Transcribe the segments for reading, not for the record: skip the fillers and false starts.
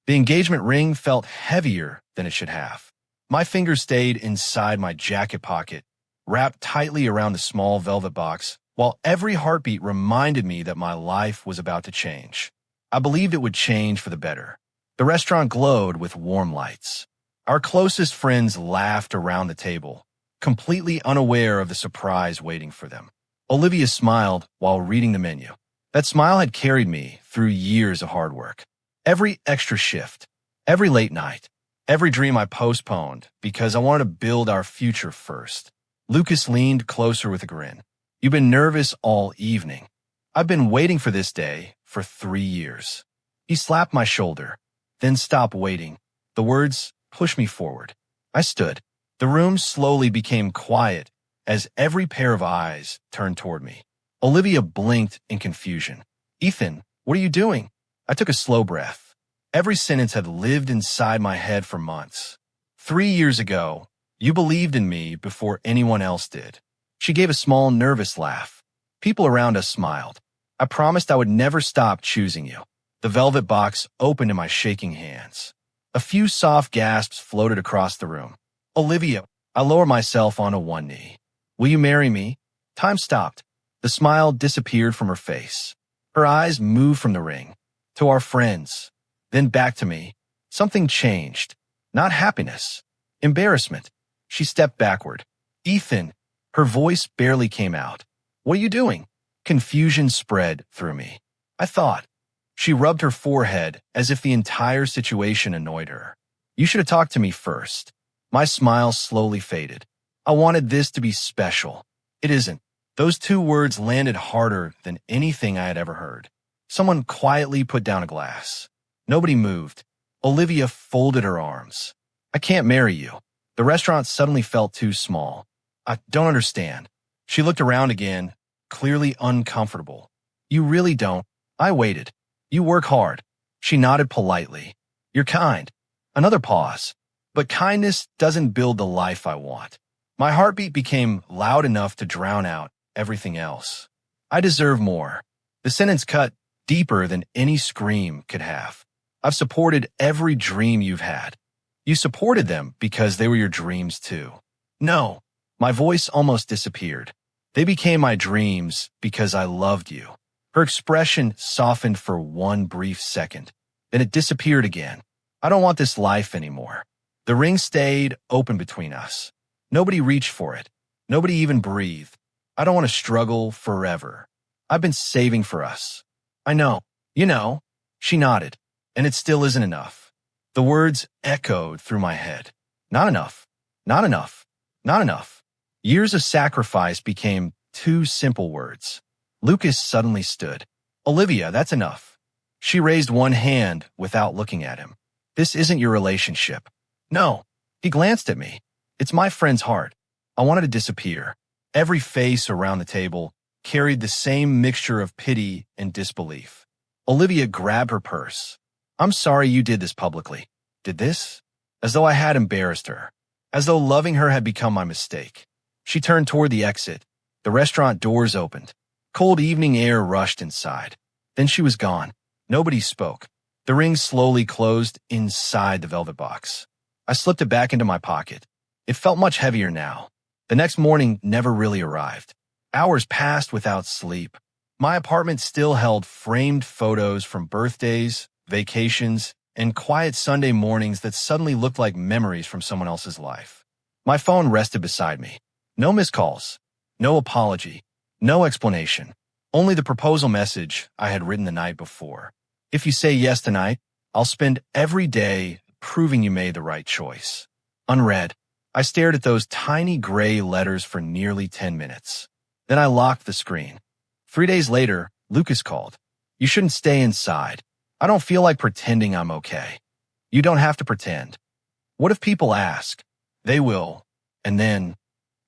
The engagement ring felt heavier than it should have. My fingers stayed inside my jacket pocket, wrapped tightly around the small velvet box, while every heartbeat reminded me that my life was about to change. I believed it would change for the better. The restaurant glowed with warm lights. Our closest friends laughed around the table, completely unaware of the surprise waiting for them. Olivia smiled while reading the menu. That smile had carried me through years of hard work. Every extra shift, every late night, every dream I postponed because I wanted to build our future first. Lucas leaned closer with a grin. You've been nervous all evening. I've been waiting for this day for 3 years. He slapped my shoulder, then stopped waiting. The words pushed me forward. I stood. The room slowly became quiet as every pair of eyes turned toward me. Olivia blinked in confusion. Ethan, what are you doing? I took a slow breath. Every sentence had lived inside my head for months. 3 years ago, you believed in me before anyone else did. She gave a small, nervous laugh. People around us smiled. I promised I would never stop choosing you. The velvet box opened in my shaking hands. A few soft gasps floated across the room. Olivia, I lowered myself onto one knee. Will you marry me? Time stopped. The smile disappeared from her face. Her eyes moved from the ring to our friends, then back to me. Something changed. Not happiness. Embarrassment. She stepped backward. Ethan. Her voice barely came out. What are you doing? Confusion spread through me. I thought. She rubbed her forehead as if the entire situation annoyed her. You should have talked to me first. My smile slowly faded. I wanted this to be special. It isn't. Those 2 words landed harder than anything I had ever heard. Someone quietly put down a glass. Nobody moved. Olivia folded her arms. I can't marry you. The restaurant suddenly felt too small. I don't understand. She looked around again, clearly uncomfortable. You really don't. I waited. You work hard. She nodded politely. You're kind. Another pause. But kindness doesn't build the life I want. My heartbeat became loud enough to drown out everything else. I deserve more. The sentence cut deeper than any scream could have. I've supported every dream you've had. You supported them because they were your dreams too. No. My voice almost disappeared. They became my dreams because I loved you. Her expression softened for one brief second. Then it disappeared again. I don't want this life anymore. The ring stayed open between us. Nobody reached for it. Nobody even breathed. I don't want to struggle forever. I've been saving for us. I know. You know. She nodded. And it still isn't enough. The words echoed through my head. Not enough. Not enough. Not enough. Years of sacrifice became 2 simple words. Lucas suddenly stood. Olivia, that's enough. She raised one hand without looking at him. This isn't your relationship. No. He glanced at me. It's my friend's heart. I wanted to disappear. Every face around the table carried the same mixture of pity and disbelief. Olivia grabbed her purse. I'm sorry you did this publicly. Did this? As though I had embarrassed her. As though loving her had become my mistake. She turned toward the exit. The restaurant doors opened. Cold evening air rushed inside. Then she was gone. Nobody spoke. The ring slowly closed inside the velvet box. I slipped it back into my pocket. It felt much heavier now. The next morning never really arrived. Hours passed without sleep. My apartment still held framed photos from birthdays, vacations, and quiet Sunday mornings that suddenly looked like memories from someone else's life. My phone rested beside me. No missed calls. No apology. No explanation. Only the proposal message I had written the night before. If you say yes tonight, I'll spend every day proving you made the right choice. Unread. I stared at those tiny gray letters for nearly 10 minutes. Then I locked the screen. 3 days later, Lucas called. You shouldn't stay inside. I don't feel like pretending I'm okay. You don't have to pretend. What if people ask? They will. And then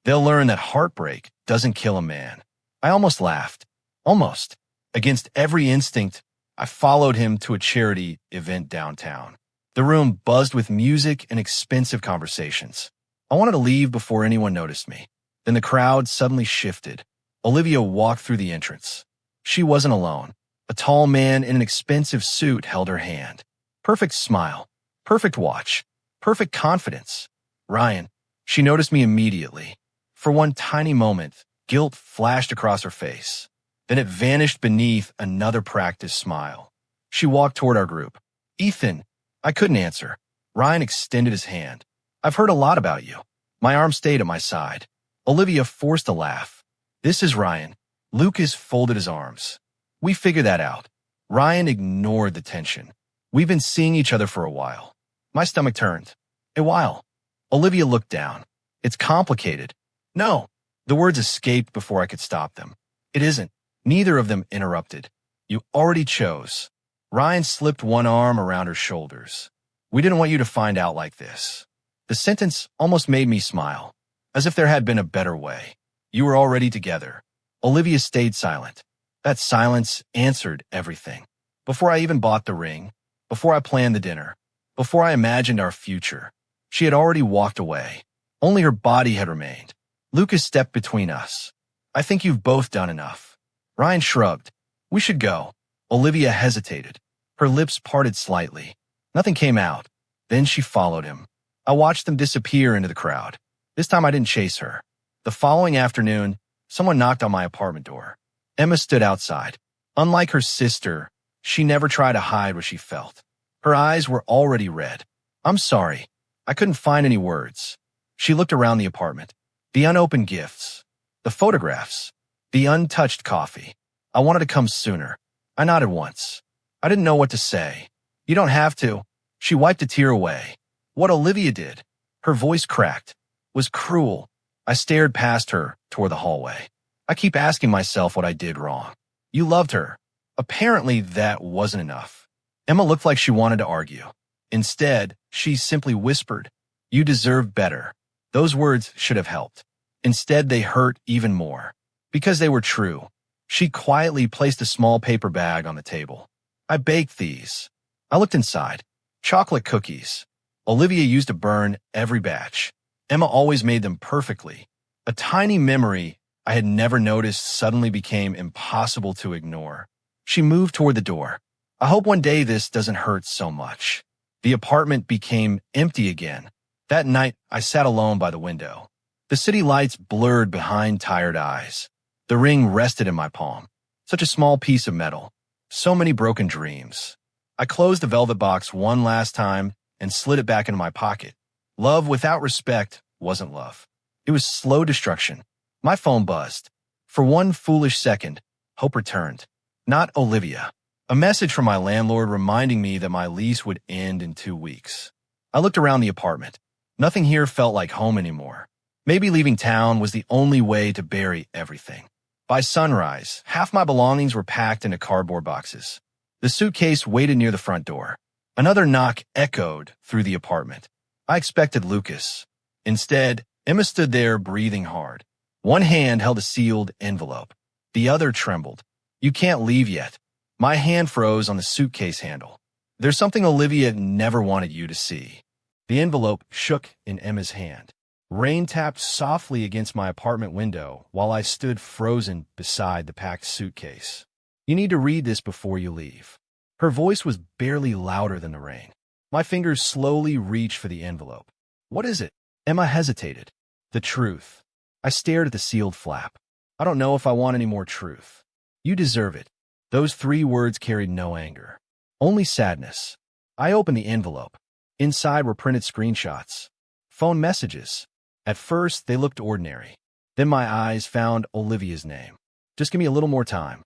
they'll learn that heartbreak doesn't kill a man. I almost laughed. Almost. Against every instinct, I followed him to a charity event downtown. The room buzzed with music and expensive conversations. I wanted to leave before anyone noticed me. Then the crowd suddenly shifted. Olivia walked through the entrance. She wasn't alone. A tall man in an expensive suit held her hand. Perfect smile. Perfect watch. Perfect confidence. Ryan. She noticed me immediately. For one tiny moment, guilt flashed across her face. Then it vanished beneath another practiced smile. She walked toward our group. Ethan. I couldn't answer. Ryan extended his hand. I've heard a lot about you. My arm stayed at my side. Olivia forced a laugh. This is Ryan. Lucas folded his arms. We figured that out. Ryan ignored the tension. We've been seeing each other for a while. My stomach turned. A while. Olivia looked down. It's complicated. No. The words escaped before I could stop them. It isn't. Neither of them interrupted. You already chose. Ryan slipped one arm around her shoulders. We didn't want you to find out like this. The sentence almost made me smile, as if there had been a better way. You were already together. Olivia stayed silent. That silence answered everything. Before I even bought the ring, before I planned the dinner, before I imagined our future, she had already walked away. Only her body had remained. Lucas stepped between us. I think you've both done enough. Ryan shrugged. We should go. Olivia hesitated. Her lips parted slightly. Nothing came out. Then she followed him. I watched them disappear into the crowd. This time I didn't chase her. The following afternoon, someone knocked on my apartment door. Emma stood outside. Unlike her sister, she never tried to hide what she felt. Her eyes were already red. I'm sorry. I couldn't find any words. She looked around the apartment. The unopened gifts. The photographs. The untouched coffee. I wanted to come sooner. I nodded once. I didn't know what to say. You don't have to. She wiped a tear away. What Olivia did, her voice cracked, was cruel. I stared past her toward the hallway. I keep asking myself what I did wrong. You loved her. Apparently that wasn't enough. Emma looked like she wanted to argue. Instead, she simply whispered, "You deserve better." Those words should have helped. Instead, they hurt even more. Because they were true. She quietly placed a small paper bag on the table. I baked these. I looked inside. Chocolate cookies. Olivia used to burn every batch. Emma always made them perfectly. A tiny memory I had never noticed suddenly became impossible to ignore. She moved toward the door. I hope one day this doesn't hurt so much. The apartment became empty again. That night, I sat alone by the window. The city lights blurred behind tired eyes. The ring rested in my palm. Such a small piece of metal. So many broken dreams. I closed the velvet box one last time and slid it back into my pocket. Love without respect wasn't love. It was slow destruction. My phone buzzed. For one foolish second, hope returned. Not Olivia. A message from my landlord reminding me that my lease would end in 2 weeks. I looked around the apartment. Nothing here felt like home anymore. Maybe leaving town was the only way to bury everything. By sunrise, half my belongings were packed into cardboard boxes. The suitcase waited near the front door. Another knock echoed through the apartment. I expected Lucas. Instead, Emma stood there breathing hard. One hand held a sealed envelope. The other trembled. You can't leave yet. My hand froze on the suitcase handle. There's something Olivia never wanted you to see. The envelope shook in Emma's hand. Rain tapped softly against my apartment window while I stood frozen beside the packed suitcase. You need to read this before you leave. Her voice was barely louder than the rain. My fingers slowly reached for the envelope. What is it? Emma hesitated. The truth. I stared at the sealed flap. I don't know if I want any more truth. You deserve it. Those 3 words carried no anger. Only sadness. I opened the envelope. Inside were printed screenshots. Phone messages. At first, they looked ordinary. Then my eyes found Olivia's name. Just give me a little more time.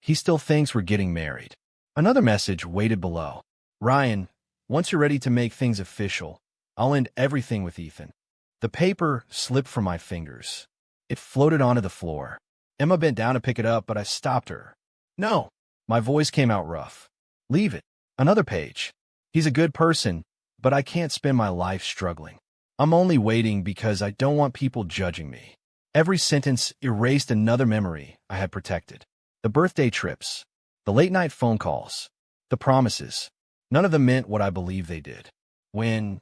He still thinks we're getting married. Another message waited below. Ryan, once you're ready to make things official, I'll end everything with Ethan. The paper slipped from my fingers. It floated onto the floor. Emma bent down to pick it up, but I stopped her. No. My voice came out rough. Leave it. Another page. He's a good person, but I can't spend my life struggling. I'm only waiting because I don't want people judging me. Every sentence erased another memory I had protected. The birthday trips, the late-night phone calls, the promises. None of them meant what I believed they did. When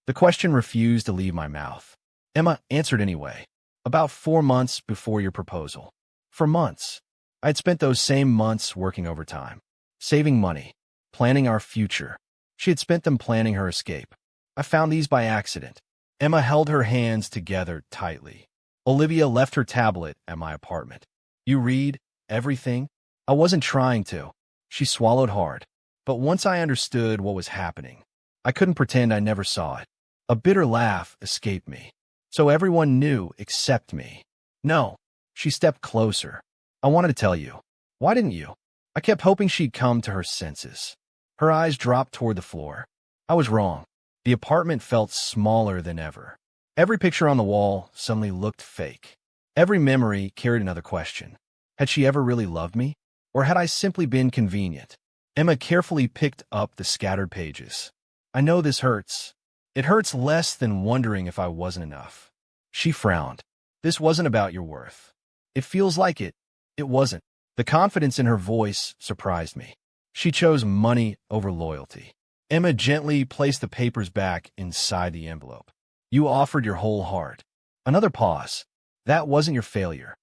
the question refused to leave my mouth, Emma answered anyway. About 4 months before your proposal. For months. I'd spent those same months working overtime, saving money, planning our future. She had spent them planning her escape. I found these by accident. Emma held her hands together tightly. Olivia left her tablet at my apartment. You read everything? I wasn't trying to. She swallowed hard. But once I understood what was happening, I couldn't pretend I never saw it. A bitter laugh escaped me. So everyone knew except me. No. She stepped closer. I wanted to tell you. Why didn't you? I kept hoping she'd come to her senses. Her eyes dropped toward the floor. I was wrong. The apartment felt smaller than ever. Every picture on the wall suddenly looked fake. Every memory carried another question. Had she ever really loved me? Or had I simply been convenient? Emma carefully picked up the scattered pages. I know this hurts. It hurts less than wondering if I wasn't enough. She frowned. This wasn't about your worth. It feels like it. It wasn't. The confidence in her voice surprised me. She chose money over loyalty. Emma gently placed the papers back inside the envelope. You offered your whole heart. Another pause. That wasn't your failure.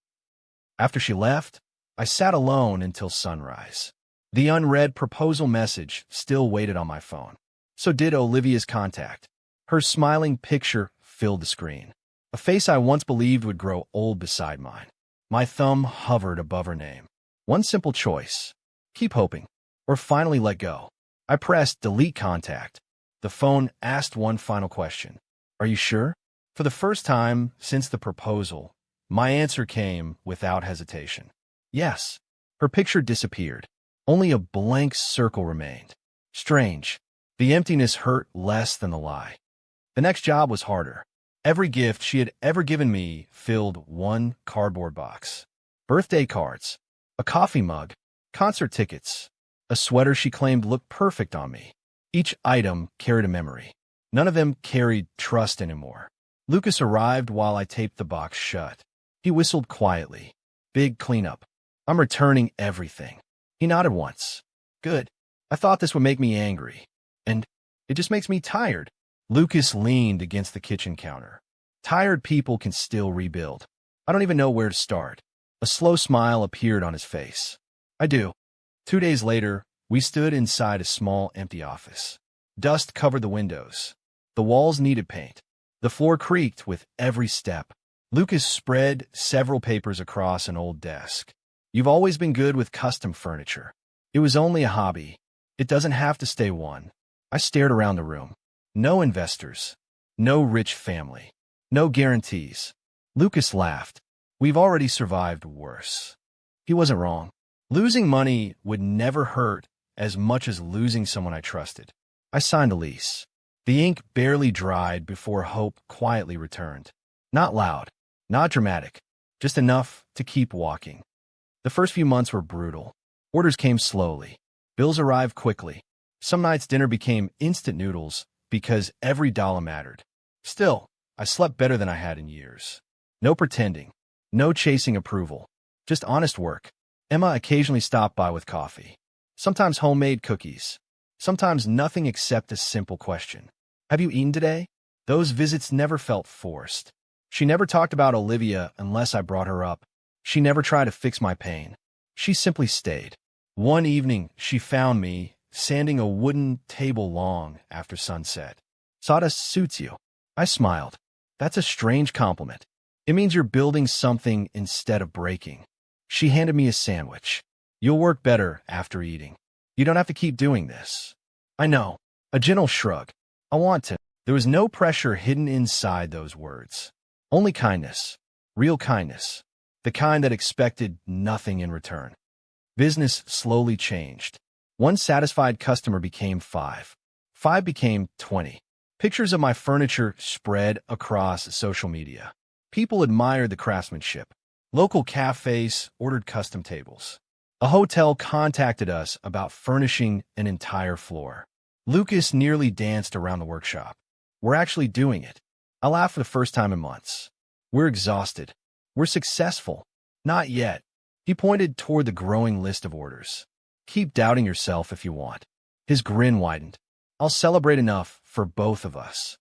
After she left, I sat alone until sunrise. The unread proposal message still waited on my phone. So did Olivia's contact. Her smiling picture filled the screen. A face I once believed would grow old beside mine. My thumb hovered above her name. One simple choice. Keep hoping. Or finally let go. I pressed delete contact. The phone asked one final question. Are you sure? For the first time since the proposal, my answer came without hesitation. Yes. Her picture disappeared. Only a blank circle remained. Strange. The emptiness hurt less than the lie. The next job was harder. Every gift she had ever given me filled one cardboard box. Birthday cards, a coffee mug, concert tickets, a sweater she claimed looked perfect on me. Each item carried a memory. None of them carried trust anymore. Lucas arrived while I taped the box shut. He whistled quietly. Big cleanup. I'm returning everything. He nodded once. Good. I thought this would make me angry. And it just makes me tired. Lucas leaned against the kitchen counter. Tired people can still rebuild. I don't even know where to start. A slow smile appeared on his face. I do. 2 days later, we stood inside a small empty office. Dust covered the windows. The walls needed paint. The floor creaked with every step. Lucas spread several papers across an old desk. You've always been good with custom furniture. It was only a hobby. It doesn't have to stay one. I stared around the room. No investors. No rich family. No guarantees. Lucas laughed. We've already survived worse. He wasn't wrong. Losing money would never hurt as much as losing someone I trusted. I signed a lease. The ink barely dried before hope quietly returned. Not loud. Not dramatic. Just enough to keep walking. The first few months were brutal. Orders came slowly. Bills arrived quickly. Some nights dinner became instant noodles because every dollar mattered. Still, I slept better than I had in years. No pretending. No chasing approval. Just honest work. Emma occasionally stopped by with coffee. Sometimes homemade cookies. Sometimes nothing except a simple question. Have you eaten today? Those visits never felt forced. She never talked about Olivia unless I brought her up. She never tried to fix my pain. She simply stayed. One evening, she found me sanding a wooden table long after sunset. Sawdust suits you. I smiled. That's a strange compliment. It means you're building something instead of breaking. She handed me a sandwich. You'll work better after eating. You don't have to keep doing this. I know. A gentle shrug. I want to. There was no pressure hidden inside those words. Only kindness. Real kindness. The kind that expected nothing in return. Business slowly changed. One satisfied customer became 5. 5 became 20. Pictures of my furniture spread across social media. People admired the craftsmanship. Local cafes ordered custom tables. A hotel contacted us about furnishing an entire floor. Lucas nearly danced around the workshop. We're actually doing it. I laughed for the first time in months. We're exhausted. We're successful. Not yet. He pointed toward the growing list of orders. Keep doubting yourself if you want. His grin widened. I'll celebrate enough for both of us.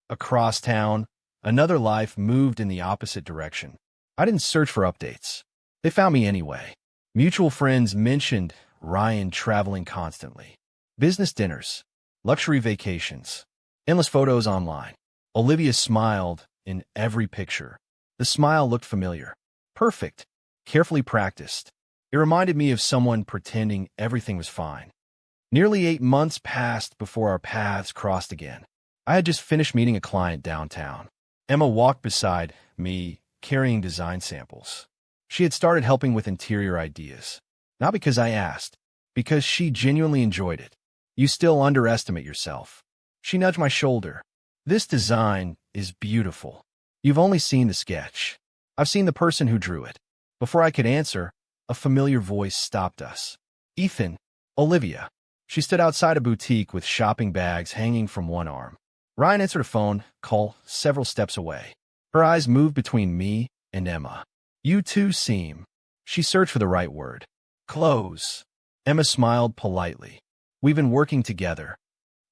Across town, another life moved in the opposite direction. I didn't search for updates. They found me anyway. Mutual friends mentioned Ryan traveling constantly. Business dinners. luxury vacations, endless photos online. Olivia smiled in every picture. The smile looked familiar. Perfect. Carefully practiced. It reminded me of someone pretending everything was fine. Nearly 8 months passed before our paths crossed again. I had just finished meeting a client downtown. Emma walked beside me, carrying design samples. She had started helping with interior ideas. Not because I asked, because she genuinely enjoyed it. You still underestimate yourself. She nudged my shoulder. This design is beautiful. You've only seen the sketch. I've seen the person who drew it. Before I could answer, a familiar voice stopped us. Ethan, Olivia. She stood outside a boutique with shopping bags hanging from one arm. Ryan answered a phone call several steps away. Her eyes moved between me and Emma. You two seem. She searched for the right word. Close. Emma smiled politely. We've been working together.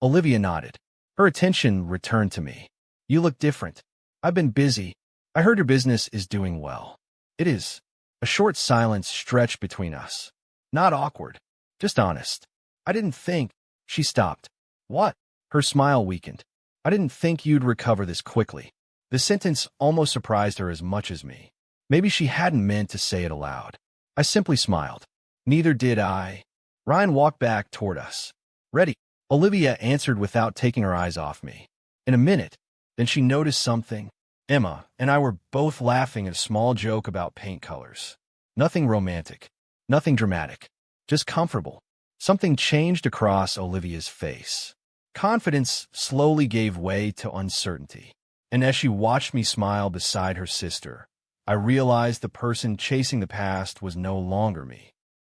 Olivia nodded. Her attention returned to me. You look different. I've been busy. I heard your business is doing well. It is. A short silence stretched between us. Not awkward. Just honest. I didn't think. She stopped. What? Her smile weakened. I didn't think you'd recover this quickly. The sentence almost surprised her as much as me. Maybe she hadn't meant to say it aloud. I simply smiled. Neither did I. Ryan walked back toward us. Ready? Olivia answered without taking her eyes off me. In a minute, then she noticed something. Emma and I were both laughing at a small joke about paint colors. Nothing romantic. Nothing dramatic. Just comfortable. Something changed across Olivia's face. Confidence slowly gave way to uncertainty. And as she watched me smile beside her sister, I realized the person chasing the past was no longer me.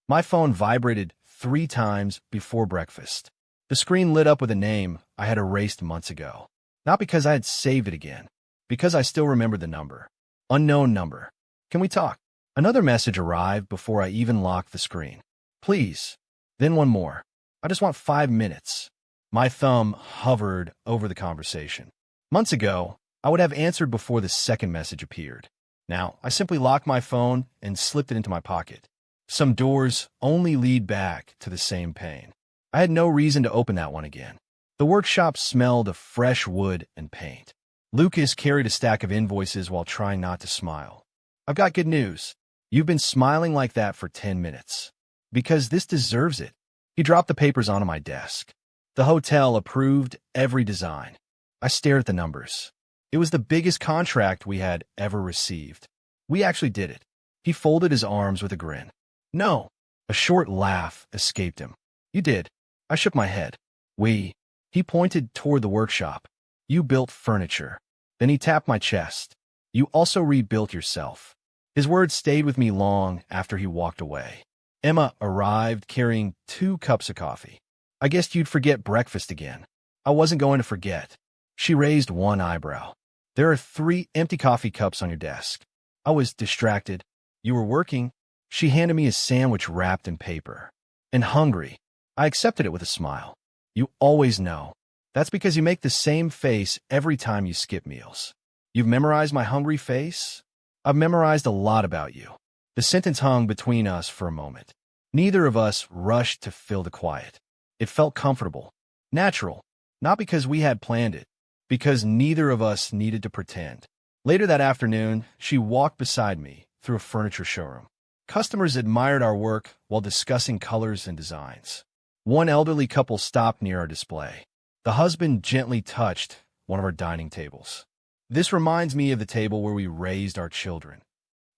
My phone vibrated 3 times before breakfast. The screen lit up with a name I had erased months ago. Not because I had saved it again, because I still remembered the number. Unknown number. Can we talk? Another message arrived before I even locked the screen. Please. Then one more. I just want 5 minutes. My thumb hovered over the conversation. Months ago, I would have answered before the second message appeared. Now, I simply locked my phone and slipped it into my pocket. Some doors only lead back to the same pane. I had no reason to open that one again. The workshop smelled of fresh wood and paint. Lucas carried a stack of invoices while trying not to smile. I've got good news. You've been smiling like that for 10 minutes. Because this deserves it. He dropped the papers onto my desk. The hotel approved every design. I stared at the numbers. It was the biggest contract we had ever received. We actually did it. He folded his arms with a grin. No. A short laugh escaped him. You did. I shook my head. We. He pointed toward the workshop. You built furniture. Then he tapped my chest. You also rebuilt yourself. His words stayed with me long after he walked away. Emma arrived carrying 2 cups of coffee. I guessed you'd forget breakfast again. I wasn't going to forget. She raised one eyebrow. There are 3 empty coffee cups on your desk. I was distracted. You were working. She handed me a sandwich wrapped in paper. And hungry. I accepted it with a smile. You always know. That's because you make the same face every time you skip meals. You've memorized my hungry face? I've memorized a lot about you. The sentence hung between us for a moment. Neither of us rushed to fill the quiet. It felt comfortable. Natural. Not because we had planned it. Because neither of us needed to pretend. Later that afternoon, she walked beside me through a furniture showroom. Customers admired our work while discussing colors and designs. One elderly couple stopped near our display. The husband gently touched one of our dining tables. This reminds me of the table where we raised our children.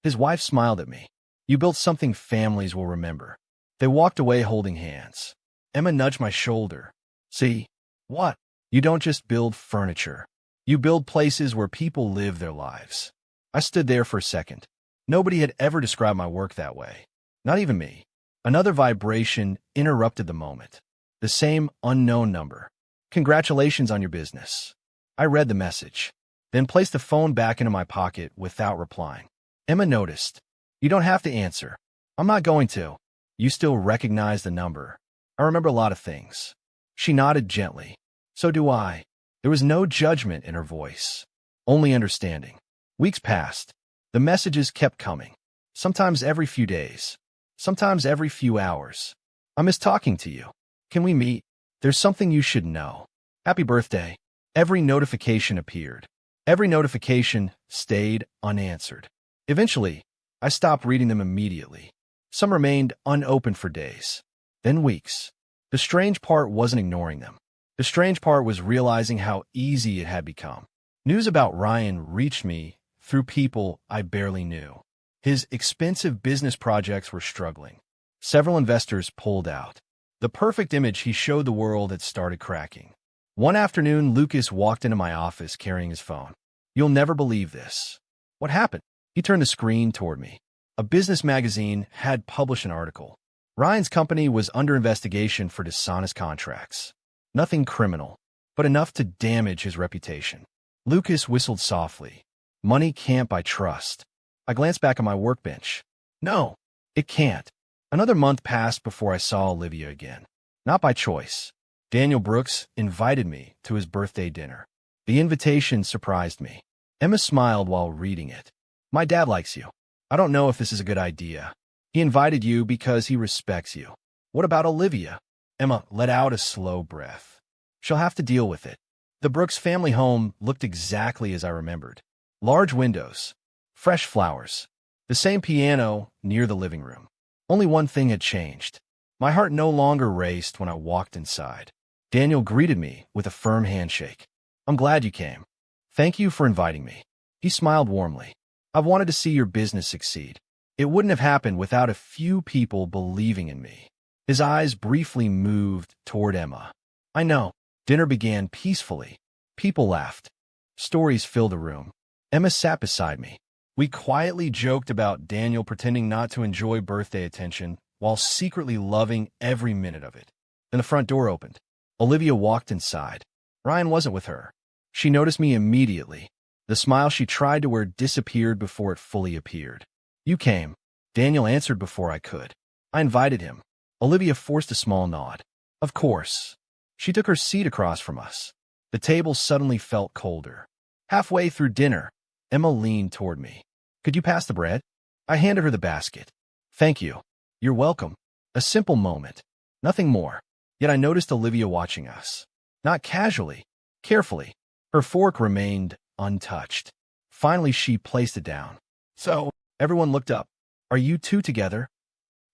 His wife smiled at me. You built something families will remember. They walked away holding hands. Emma nudged my shoulder. See? What? You don't just build furniture. You build places where people live their lives. I stood there for a second. Nobody had ever described my work that way. Not even me. Another vibration interrupted the moment. The same unknown number. Congratulations on your business. I read the message, then placed the phone back into my pocket without replying. Emma noticed. You don't have to answer. I'm not going to. You still recognize the number. I remember a lot of things. She nodded gently. So do I. There was no judgment in her voice. Only understanding. Weeks passed. The messages kept coming. Sometimes every few days. Sometimes every few hours. I miss talking to you. Can we meet? There's something you should know. Happy birthday. Every notification appeared. Every notification stayed unanswered. Eventually, I stopped reading them immediately. Some remained unopened for days, then weeks. The strange part wasn't ignoring them. The strange part was realizing how easy it had become. News about Ryan reached me through people I barely knew. His expensive business projects were struggling. Several investors pulled out. The perfect image he showed the world had started cracking. One afternoon, Lucas walked into my office carrying his phone. "You'll never believe this." "What happened?" He turned the screen toward me. A business magazine had published an article. Ryan's company was under investigation for dishonest contracts. Nothing criminal, but enough to damage his reputation. Lucas whistled softly. "Money can't buy trust." I glanced back at my workbench. "No, it can't." Another month passed before I saw Olivia again. Not by choice. Daniel Brooks invited me to his birthday dinner. The invitation surprised me. Emma smiled while reading it. "My dad likes you. I don't know if this is a good idea. He invited you because he respects you." "What about Olivia?" Emma let out a slow breath. "She'll have to deal with it." The Brooks family home looked exactly as I remembered. Large windows, fresh flowers, the same piano near the living room. Only one thing had changed. My heart no longer raced when I walked inside. Daniel greeted me with a firm handshake. "I'm glad you came. Thank you for inviting me." He smiled warmly. "I've wanted to see your business succeed. It wouldn't have happened without a few people believing in me." His eyes briefly moved toward Emma. "I know." Dinner began peacefully. People laughed. Stories filled the room. Emma sat beside me. We quietly joked about Daniel pretending not to enjoy birthday attention while secretly loving every minute of it. Then the front door opened. Olivia walked inside. Ryan wasn't with her. She noticed me immediately. The smile she tried to wear disappeared before it fully appeared. "You came." Daniel answered before I could. "I invited him." Olivia forced a small nod. "Of course." She took her seat across from us. The table suddenly felt colder. Halfway through dinner, Emma leaned toward me. "Could you pass the bread?" I handed her the basket. "Thank you." "You're welcome." A simple moment. Nothing more. Yet I noticed Olivia watching us. Not casually, carefully. Her fork remained untouched. Finally, she placed it down. "So," everyone looked up. "Are you two together?"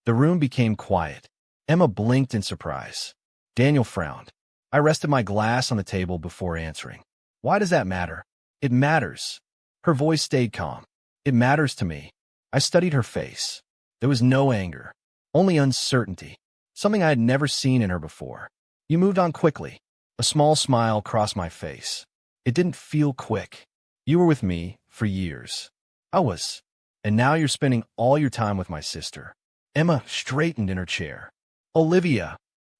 The room became quiet. Emma blinked in surprise. Daniel frowned. I rested my glass on the table before answering. "Why does that matter?" "It matters." Her voice stayed calm. "It matters to me." I studied her face. There was no anger, only uncertainty, something I had never seen in her before. "You moved on quickly." A small smile crossed my face. "It didn't feel quick. You were with me for years." "I was. And now you're spending all your time with my sister." Emma straightened in her chair. "Olivia."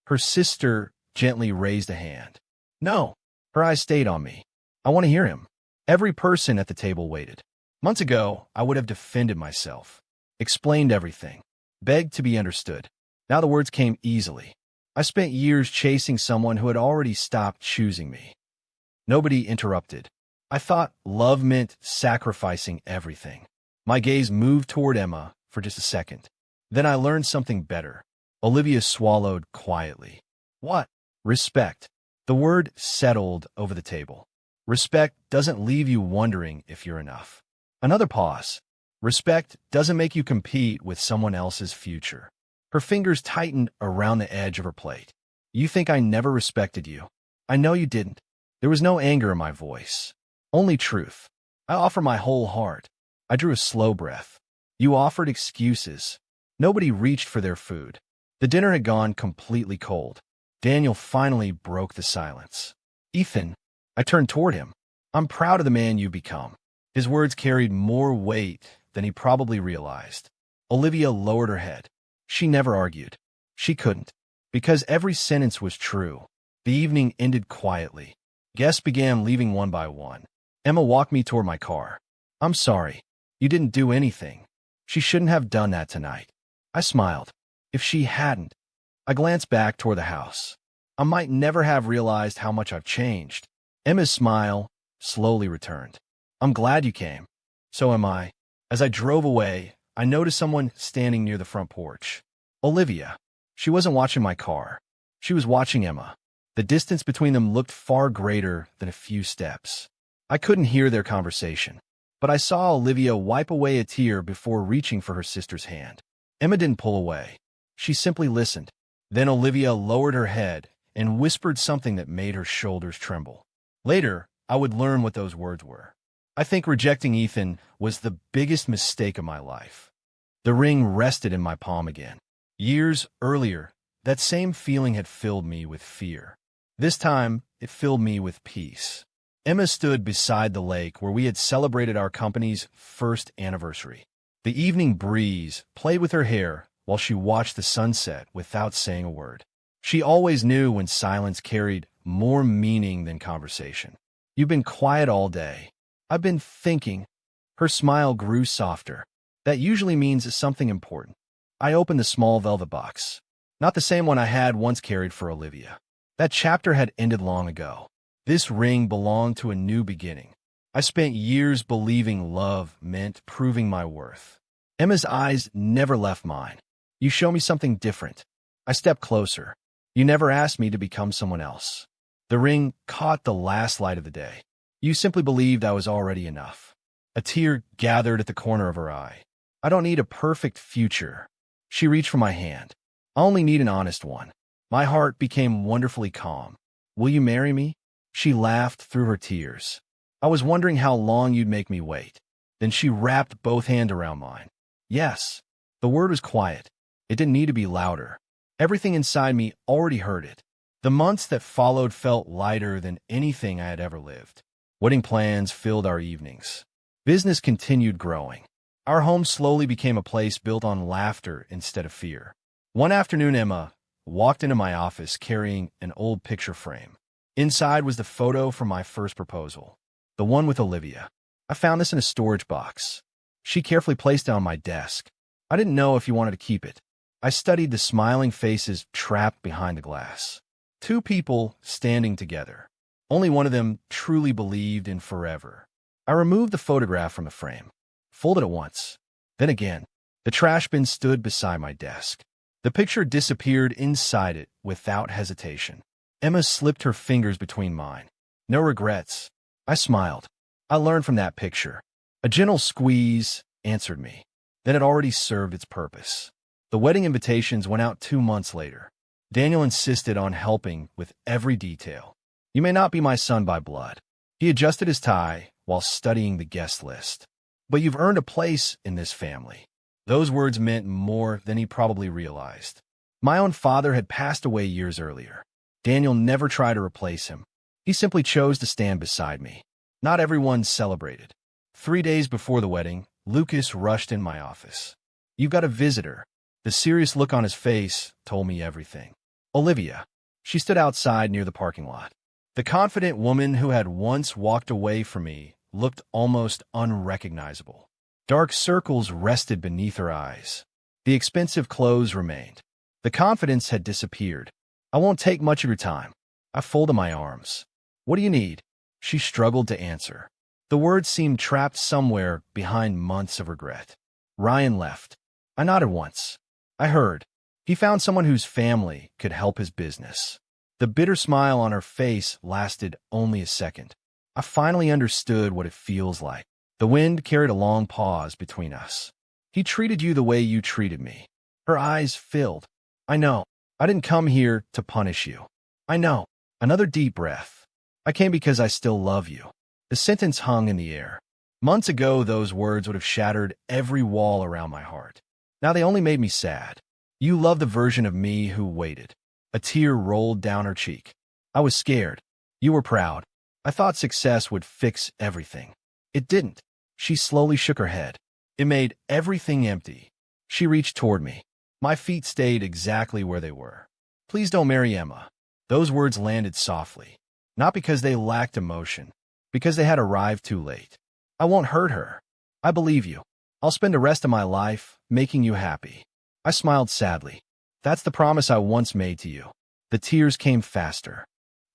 Her sister gently raised a hand. "No." Her eyes stayed on me. "I want to hear him." Every person at the table waited. Months ago, I would have defended myself, explained everything, begged to be understood. Now the words came easily. I spent years chasing someone who had already stopped choosing me. Nobody interrupted. I thought love meant sacrificing everything. My gaze moved toward Emma for just a second. Then I learned something better. Olivia swallowed quietly. "What?" "Respect." The word settled over the table. Respect doesn't leave you wondering if you're enough. Another pause. Respect doesn't make you compete with someone else's future. Her fingers tightened around the edge of her plate. "You think I never respected you?" "I know you didn't." There was no anger in my voice, only truth. "I offer my whole heart." I drew a slow breath. "You offered excuses." Nobody reached for their food. The dinner had gone completely cold. Daniel finally broke the silence. "Ethan." I turned toward him. "I'm proud of the man you've become." His words carried more weight than he probably realized. Olivia lowered her head. She never argued. She couldn't, because every sentence was true. The evening ended quietly. Guests began leaving one by one. Emma walked me toward my car. "I'm sorry. You didn't do anything. She shouldn't have done that tonight." I smiled. If she hadn't. I glanced back toward the house. I might never have realized how much I've changed. Emma's smile slowly returned. "I'm glad you came." "So am I." As I drove away, I noticed someone standing near the front porch. Olivia. She wasn't watching my car. She was watching Emma. The distance between them looked far greater than a few steps. I couldn't hear their conversation, but I saw Olivia wipe away a tear before reaching for her sister's hand. Emma didn't pull away. She simply listened. Then Olivia lowered her head and whispered something that made her shoulders tremble. Later, I would learn what those words were. I think rejecting Ethan was the biggest mistake of my life. The ring rested in my palm again. Years earlier, that same feeling had filled me with fear. This time, it filled me with peace. Emma stood beside the lake where we had celebrated our company's first anniversary. The evening breeze played with her hair while she watched the sunset without saying a word. She always knew when silence carried more meaning than conversation. "You've been quiet all day. I've been thinking." Her smile grew softer. That usually means something important. I opened the small velvet box. Not the same one I had once carried for Olivia. That chapter had ended long ago. This ring belonged to a new beginning. I spent years believing love meant proving my worth. Emma's eyes never left mine. "You show me something different." I stepped closer. "You never asked me to become someone else." The ring caught the last light of the day. "You simply believed I was already enough." A tear gathered at the corner of her eye. "I don't need a perfect future." She reached for my hand. "I only need an honest one." My heart became wonderfully calm. "Will you marry me?" She laughed through her tears. "I was wondering how long you'd make me wait." Then she wrapped both hands around mine. "Yes." The word was quiet. It didn't need to be louder. Everything inside me already heard it. The months that followed felt lighter than anything I had ever lived. Wedding plans filled our evenings. Business continued growing. Our home slowly became a place built on laughter instead of fear. One afternoon, Emma walked into my office carrying an old picture frame. Inside was the photo from my first proposal, the one with Olivia. I found this in a storage box. She carefully placed it on my desk. "I didn't know if you wanted to keep it." I studied the smiling faces trapped behind the glass. Two people standing together. Only one of them truly believed in forever. I removed the photograph from the frame, folded it once, then again. The trash bin stood beside my desk. The picture disappeared inside it without hesitation. Emma slipped her fingers between mine. "No regrets." I smiled. I learned from that picture. A gentle squeeze answered me. Then it already served its purpose. The wedding invitations went out 2 months later. Daniel insisted on helping with every detail. "You may not be my son by blood." He adjusted his tie while studying the guest list. "But you've earned a place in this family." Those words meant more than he probably realized. My own father had passed away years earlier. Daniel never tried to replace him. He simply chose to stand beside me. Not everyone celebrated. 3 days before the wedding, Lucas rushed in my office. "You've got a visitor." The serious look on his face told me everything. Olivia. She stood outside near the parking lot. The confident woman who had once walked away from me looked almost unrecognizable. Dark circles rested beneath her eyes. The expensive clothes remained. The confidence had disappeared. "I won't take much of your time." I folded my arms. "What do you need?" She struggled to answer. The words seemed trapped somewhere behind months of regret. "Ryan left." I nodded once. I heard. He found someone whose family could help his business. The bitter smile on her face lasted only a second. I finally understood what it feels like. The wind carried a long pause between us. "He treated you the way you treated me." Her eyes filled. "I know. I didn't come here to punish you." "I know." Another deep breath. "I came because I still love you." The sentence hung in the air. Months ago, those words would have shattered every wall around my heart. Now they only made me sad. "You love the version of me who waited." A tear rolled down her cheek. "I was scared. You were proud. I thought success would fix everything. It didn't." She slowly shook her head. "It made everything empty." She reached toward me. My feet stayed exactly where they were. "Please don't marry Emma." Those words landed softly. Not because they lacked emotion, because they had arrived too late. "I won't hurt her." "I believe you. I'll spend the rest of my life making you happy." I smiled sadly. "That's the promise I once made to you." The tears came faster.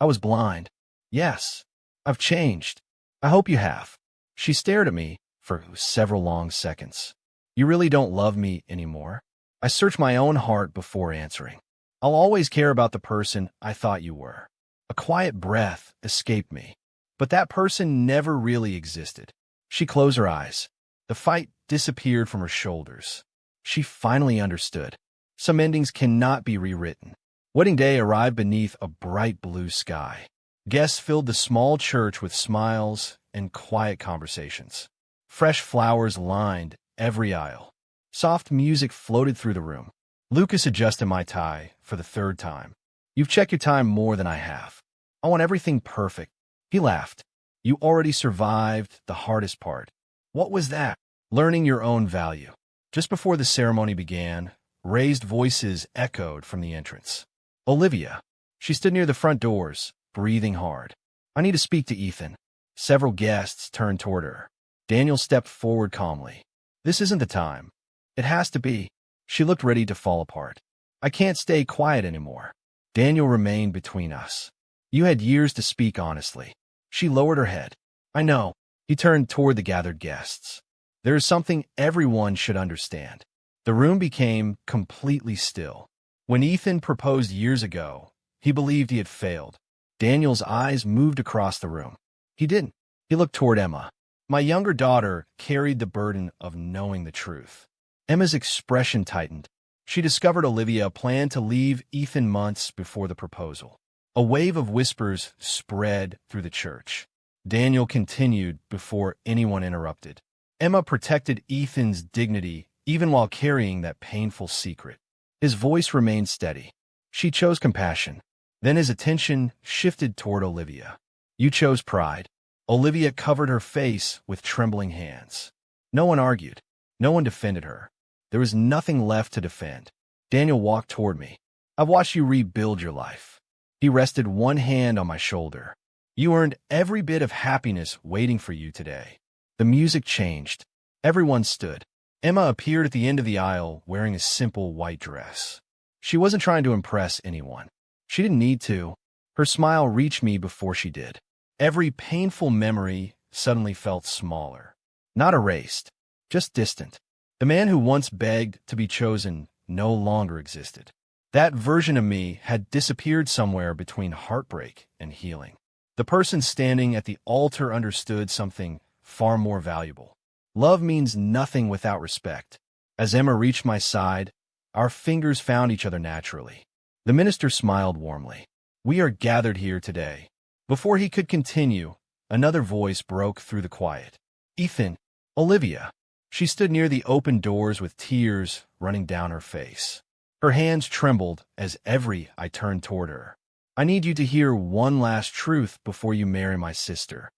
"I was blind." "Yes. I've changed." "I hope you have." She stared at me for several long seconds. "You really don't love me anymore?" I searched my own heart before answering. "I'll always care about the person I thought you were." A quiet breath escaped me. But that person never really existed. She closed her eyes. The fight disappeared from her shoulders. She finally understood. Some endings cannot be rewritten. Wedding day arrived beneath a bright blue sky. Guests filled the small church with smiles and quiet conversations. Fresh flowers lined every aisle. Soft music floated through the room. Lucas adjusted my tie for the third time. You've checked your time more than I have. I want everything perfect. He laughed. You already survived the hardest part. What was that? Learning your own value. Just before the ceremony began, raised voices echoed from the entrance. Olivia. She stood near the front doors, breathing hard. I need to speak to Ethan. Several guests turned toward her. Daniel stepped forward calmly. This isn't the time. It has to be. She looked ready to fall apart. I can't stay quiet anymore. Daniel remained between us. You had years to speak honestly. She lowered her head. I know. He turned toward the gathered guests. There is something everyone should understand. The room became completely still. When Ethan proposed years ago, he believed he had failed. Daniel's eyes moved across the room. He didn't. He looked toward Emma. My younger daughter carried the burden of knowing the truth. Emma's expression tightened. She discovered Olivia planned to leave Ethan months before the proposal. A wave of whispers spread through the church. Daniel continued before anyone interrupted. Emma protected Ethan's dignity even while carrying that painful secret. His voice remained steady. She chose compassion. Then his attention shifted toward Olivia. You chose pride. Olivia covered her face with trembling hands. No one argued. No one defended her. There was nothing left to defend. Daniel walked toward me. I've watched you rebuild your life. He rested one hand on my shoulder. You earned every bit of happiness waiting for you today. The music changed. Everyone stood. Emma appeared at the end of the aisle wearing a simple white dress. She wasn't trying to impress anyone. She didn't need to. Her smile reached me before she did. Every painful memory suddenly felt smaller. Not erased, just distant. The man who once begged to be chosen no longer existed. That version of me had disappeared somewhere between heartbreak and healing. The person standing at the altar understood something far more valuable. Love means nothing without respect. As Emma reached my side, our fingers found each other naturally. The minister smiled warmly. We are gathered here today. Before he could continue, another voice broke through the quiet. Ethan, Olivia. She stood near the open doors with tears running down her face. Her hands trembled as I turned toward her. I need you to hear one last truth before you marry my sister.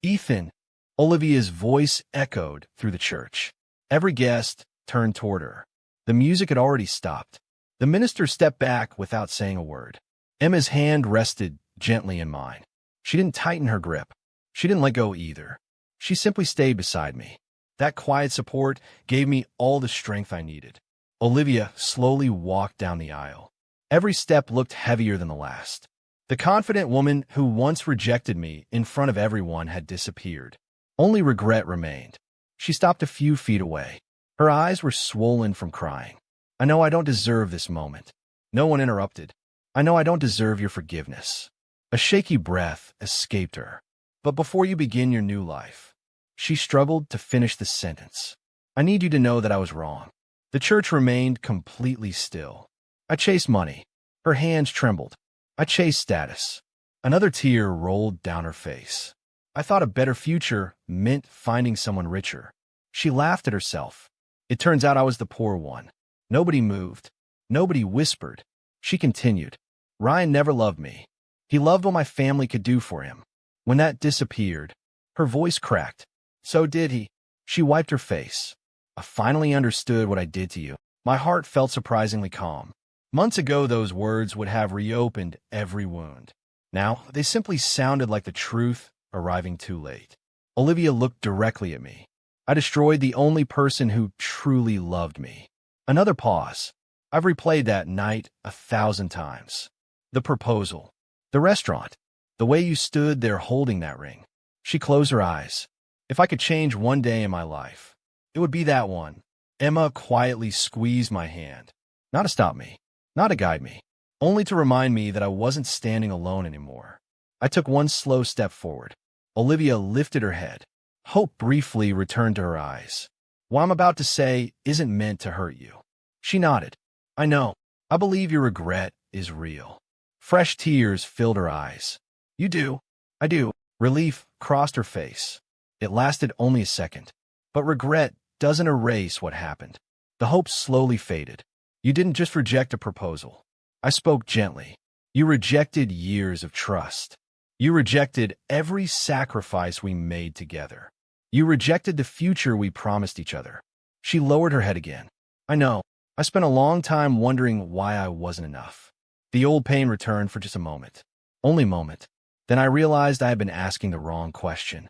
Ethan. Olivia's voice echoed through the church. Every guest turned toward her. The music had already stopped. The minister stepped back without saying a word. Emma's hand rested gently in mine. She didn't tighten her grip. She didn't let go either. She simply stayed beside me. That quiet support gave me all the strength I needed. Olivia slowly walked down the aisle. Every step looked heavier than the last. The confident woman who once rejected me in front of everyone had disappeared. Only regret remained. She stopped a few feet away. Her eyes were swollen from crying. I know I don't deserve this moment. No one interrupted. I know I don't deserve your forgiveness. A shaky breath escaped her. But before you begin your new life, she struggled to finish the sentence. I need you to know that I was wrong. The church remained completely still. I chased money. Her hands trembled. I chased status. Another tear rolled down her face. I thought a better future meant finding someone richer. She laughed at herself. It turns out I was the poor one. Nobody moved. Nobody whispered. She continued. Ryan never loved me. He loved what my family could do for him. When that disappeared, her voice cracked. So did he. She wiped her face. I finally understood what I did to you. My heart felt surprisingly calm. Months ago, those words would have reopened every wound. Now, they simply sounded like the truth arriving too late. Olivia looked directly at me. I destroyed the only person who truly loved me. Another pause. I've replayed that night 1,000 times. The proposal. The restaurant. The way you stood there holding that ring. She closed her eyes. If I could change one day in my life, it would be that one. Emma quietly squeezed my hand. Not to stop me. Not to guide me. only to remind me that I wasn't standing alone anymore. I took one slow step forward. Olivia lifted her head. Hope briefly returned to her eyes. What I'm about to say isn't meant to hurt you. She nodded. I know. I believe your regret is real. Fresh tears filled her eyes. You do. I do. Relief crossed her face. It lasted only a second. But regret doesn't erase what happened. The hope slowly faded. You didn't just reject a proposal. I spoke gently. You rejected years of trust. You rejected every sacrifice we made together. You rejected the future we promised each other. She lowered her head again. I know. I spent a long time wondering why I wasn't enough. The old pain returned for just a moment. Only a moment. Then I realized I had been asking the wrong question.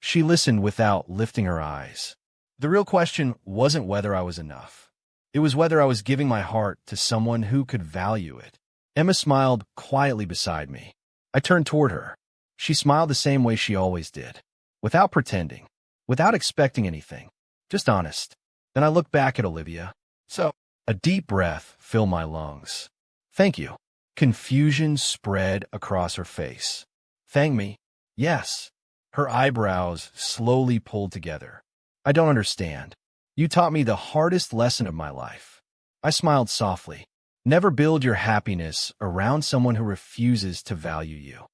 She listened without lifting her eyes. The real question wasn't whether I was enough. It was whether I was giving my heart to someone who could value it. Emma smiled quietly beside me. I turned toward her. She smiled the same way she always did, without pretending, without expecting anything, just honest. Then I looked back at Olivia. So, a deep breath filled my lungs. Thank you. Confusion spread across her face. Thank me? Yes. Her eyebrows slowly pulled together. I don't understand. You taught me the hardest lesson of my life. I smiled softly. Never build your happiness around someone who refuses to value you.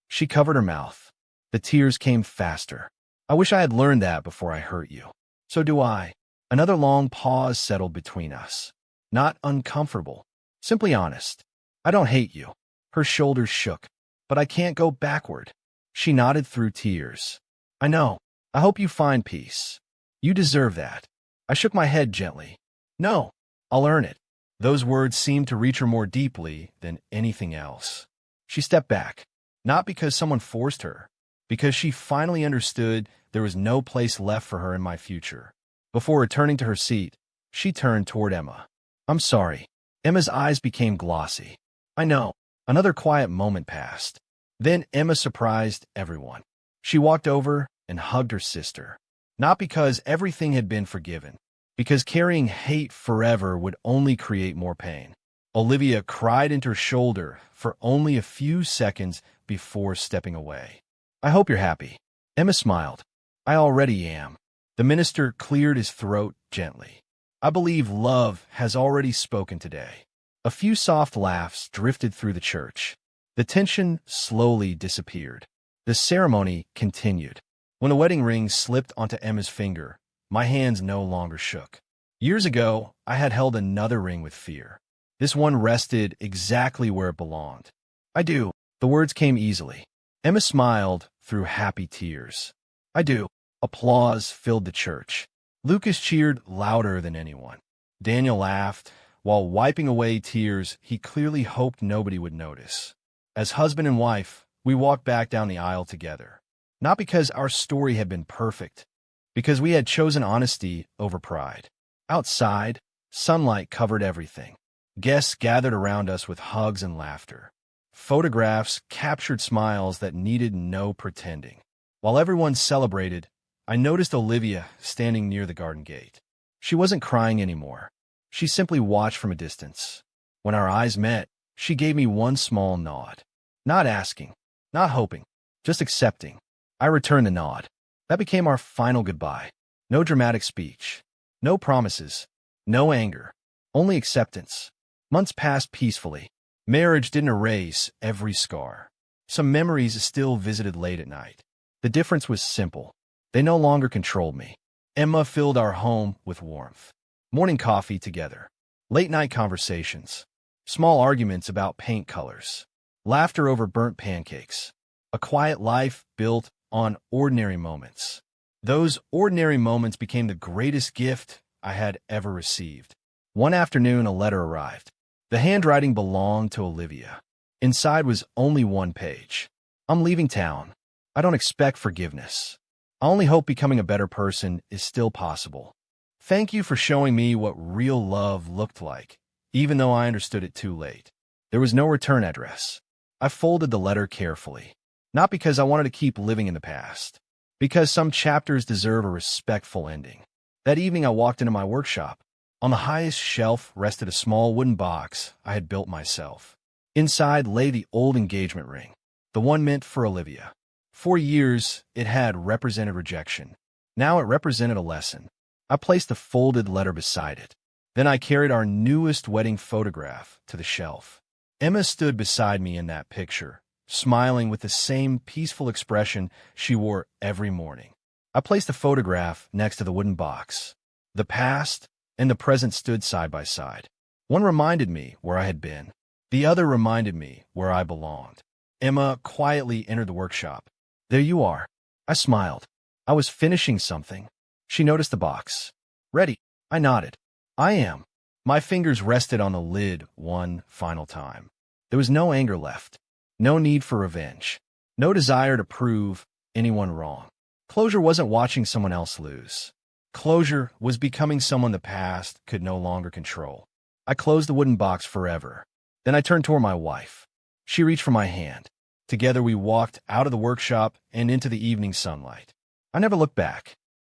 She covered her mouth. The tears came faster. I wish I had learned that before I hurt you. So do I. Another long pause settled between us. Not uncomfortable, simply honest. I don't hate you. Her shoulders shook. But I can't go backward. She nodded through tears. I know. I hope you find peace. You deserve that. I shook my head gently. No, I'll earn it. Those words seemed to reach her more deeply than anything else. She stepped back, not because someone forced her, because she finally understood there was no place left for her in my future. Before returning to her seat, she turned toward Emma. I'm sorry. Emma's eyes became glossy. I know. Another quiet moment passed. Then Emma surprised everyone. She walked over and hugged her sister. Not because everything had been forgiven, because carrying hate forever would only create more pain. Olivia cried into her shoulder for only a few seconds before stepping away. I hope you're happy. Emma smiled. I already am. The minister cleared his throat gently. I believe love has already spoken today. A few soft laughs drifted through the church. The tension slowly disappeared. The ceremony continued. When the wedding ring slipped onto Emma's finger, my hands no longer shook. Years ago, I had held another ring with fear. This one rested exactly where it belonged. I do. The words came easily. Emma smiled through happy tears. I do. Applause filled the church. Lucas cheered louder than anyone. Daniel laughed. While wiping away tears, he clearly hoped nobody would notice. As husband and wife, we walked back down the aisle together. Not because our story had been perfect, because we had chosen honesty over pride. Outside, sunlight covered everything. Guests gathered around us with hugs and laughter. Photographs captured smiles that needed no pretending. While everyone celebrated, I noticed Olivia standing near the garden gate. She wasn't crying anymore. She simply watched from a distance. When our eyes met, she gave me one small nod. Not asking, not hoping, just accepting. I returned the nod. That became our final goodbye. No dramatic speech. No promises. No anger. Only acceptance. Months passed peacefully. Marriage didn't erase every scar. Some memories still visited late at night. The difference was simple. They no longer controlled me. Emma filled our home with warmth. Morning coffee together. Late-night conversations. Small arguments about paint colors. Laughter over burnt pancakes. A quiet life built on ordinary moments. Those ordinary moments became the greatest gift I had ever received. One afternoon, a letter arrived. The handwriting belonged to Olivia. Inside was only one page. I'm leaving town. I don't expect forgiveness. I only hope becoming a better person is still possible. Thank you for showing me what real love looked like, even though I understood it too late. There was no return address. I folded the letter carefully. Not because I wanted to keep living in the past, because some chapters deserve a respectful ending. That evening I walked into my workshop. On the highest shelf rested a small wooden box I had built myself. Inside lay the old engagement ring, the one meant for Olivia. For years, it had represented rejection. Now it represented a lesson. I placed a folded letter beside it. Then I carried our newest wedding photograph to the shelf. Emma stood beside me in that picture, smiling with the same peaceful expression she wore every morning. I placed the photograph next to the wooden box. The past and the present stood side by side. One reminded me where I had been. The other reminded me where I belonged. Emma quietly entered the workshop. "There you are." I smiled. I was finishing something. She noticed the box. "Ready?" I nodded. "I am." My fingers rested on the lid one final time. There was no anger left. No need for revenge. No desire to prove anyone wrong. Closure wasn't watching someone else lose. Closure was becoming someone the past could no longer control. I closed the wooden box forever. Then I turned toward my wife. She reached for my hand. Together we walked out of the workshop and into the evening sunlight. I never looked back.